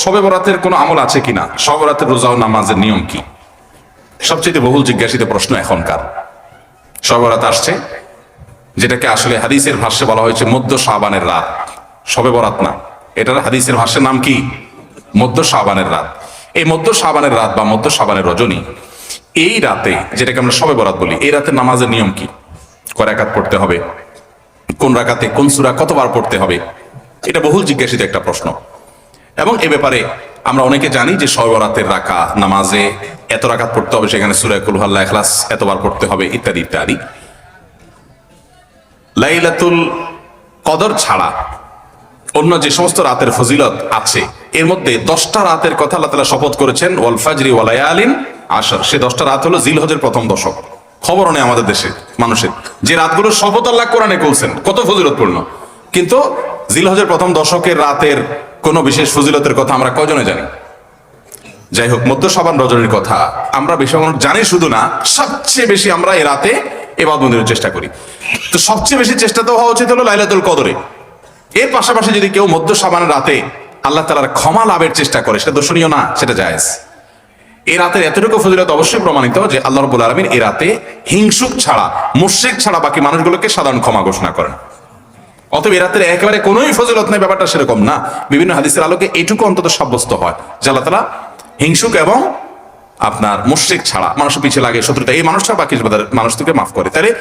শবে বরাতের কোনো আমল আছে কিনা, শবে বরাতের রোজা ও নামাজের নিয়ম কি, সবচেয়ে বহুল জিজ্ঞাসিত প্রশ্ন এখনকার। শবে বরাত আসছে, যেটাকে আসলে হাদিসের ভাষ্যে বলা হয়েছে মধ্য শাবানের রাত, শবে বরাত না, এটার হাদিসের ভাষ্যের নাম কি? মধ্য শাবানের রাত। এই মধ্য শাবানের রাত বা মধ্য শাবানের রজনী, এই রাতে যেটাকে আমরা শবে বরাত বলি, এই রাতের নামাজের নিয়ম কি? কয় রাকাত পড়তে হবে, কোন রাকাতে কোন সূরা কতবার পড়তে হবে, এটা বহুল জিজ্ঞাসিত একটা প্রশ্ন। এবং এ ব্যাপারে আমরা অনেকে জানি যে শবে বরাতের রাকা নামাজে এত রাকাত পড়তে হবে, সেখানে সূরা কুল হুয়াল্লাহু ইখলাস এতবার পড়তে হবে, ইত্যাদি ইত্যাদি। লাইলাতুল কদর ছাড়া অন্য যে সমস্ত রাতের ফজিলত আছে, এর মধ্যে 10টা রাতের কথা আল্লাহ তাআলা শপথ করেছেন, ওয়াল ফাজরি ওয়া লায়ালিন আশর। সে 10টা রাত হলো জিলহজের প্রথম দশক। খবর নেই আমাদের দেশে মানুষের, যে রাতগুলো শপথ আল্লাহ কোরআনে বলছেন কত ফজিলতপূর্ণ, কিন্তু জিলহজের প্রথম দশকের রাতের কোন বিশেষ ফজিলতের কথা আমরা কয়জনে জানি? যাই হোক, মধ্য শাবান রজনীর কথা আমরা বেশি মানুষ জানি শুধু না, সবচেয়ে বেশি আমরা এই রাতে ইবাদতের চেষ্টা করি। তো সবচেয়ে বেশি চেষ্টা তো হওয়া উচিত হলো লাইলাতুল কদরে। এর পাশাপাশি যদি কেউ মধ্য শাবানের রাতে আল্লাহ তাআলার ক্ষমা লাভের চেষ্টা করে, সেটা দর্শনীয় না, সেটা জায়েজ। এই রাতের এতটুকু ফজিলত অবশ্যই প্রমাণিত যে আল্লাহ রাব্বুল আলামিন এই রাতে হিংসুক ছাড়া, মুশরিক ছাড়া বাকি মানুষগুলোকে সাধারণ ক্ষমা ঘোষণা করেন। অতএব এই রাতের একেবারে কোনোই ফজিলত নেই, ব্যাপারটা সেরকম না। বিভিন্ন হাদিসের আলোকে এইটুকু অন্তত সাব্যস্ত হয় যে আল্লাহ তাআলা হিংসুক এবং আপনার মুশরিক ছাড়া, মানুষের পিছিয়ে লাগে শত্রুতা, এই মানুষটা বাকি মানুষ থেকে মাফ করে। তাহলে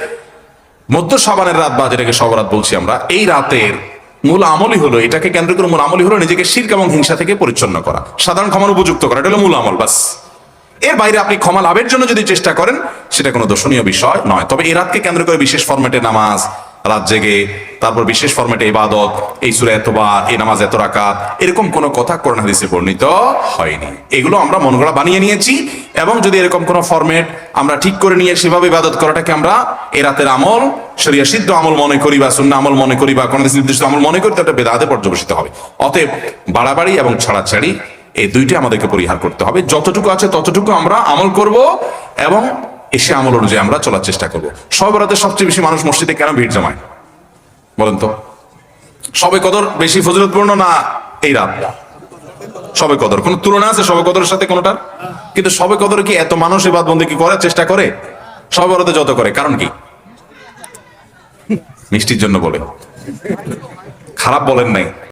মধ্য শাবানের রাত বা যেটাকে শবে বরাত বলছি আমরা, এই রাতের মূল আমলই হলো, এটাকে কেন্দ্র করে মূল আমলই হলো নিজেকে শিরক এবং হিংসা থেকে পরিচ্ছন্ন করা, সাধারণ ক্ষমার উপযুক্ত করা। এটা হলো মূল আমল, বাস। এর বাইরে আপনি ক্ষমা লাভের জন্য যদি চেষ্টা করেন, সেটা কোনো দর্শনীয় বিষয় নয়। তবে এই রাতকে কেন্দ্র করে বিশেষ ফরম্যাটে নামাজ, রাত জেগে, তারপর বিশেষ ফরম্যাটে ইবাদত, এই সূরা এতবার, এই নামাজ এত রাকাত, এরকম কোনো কথা কোরআন হাদিসে বর্ণিত হয়নি। এগুলো আমরা মন গড়া বানিয়ে নিয়েছি। এবং যদি এরকম কোনো ফরম্যাট আমরা ঠিক করে নিয়ে সেভাবে ইবাদত করাটাকে আমরা এই রাতের আমল, শরিয়া সিদ্ধ আমল মনে করি বা সুন্নাহ আমল মনে করি বা কোন নির্দিষ্ট আমল মনে করি, তাহলে বেদাতে পর্যবেসিত হবে। অতএব বাড়াবাড়ি এবং ছাড়াছাড়ি এই দুইটা আমাদেরকে পরিহার করতে হবে। যতটুকু আছে ততটুকু আমরা আমল করব এবং এসে আমল অনুযায়ী আমরা চলার চেষ্টা করব। শবে বরাতে সবচেয়ে বেশি মানুষ মসজিদে কেন ভিড় জমায় বলেন তো? শবে কদর বেশি ফজিলতপূর্ণ না এই রাত? শবে কদর কোন তুলনা আছে শবে কদরের সাথে কোনটার? কিন্তু শবে কদরে কি এত মানুষ ইবাদত বন্দেগী করার চেষ্টা করে শবে বরাতে যত করে? কারণ কি? মিষ্টির জন্য বলে, খারাপ বলেন নাই।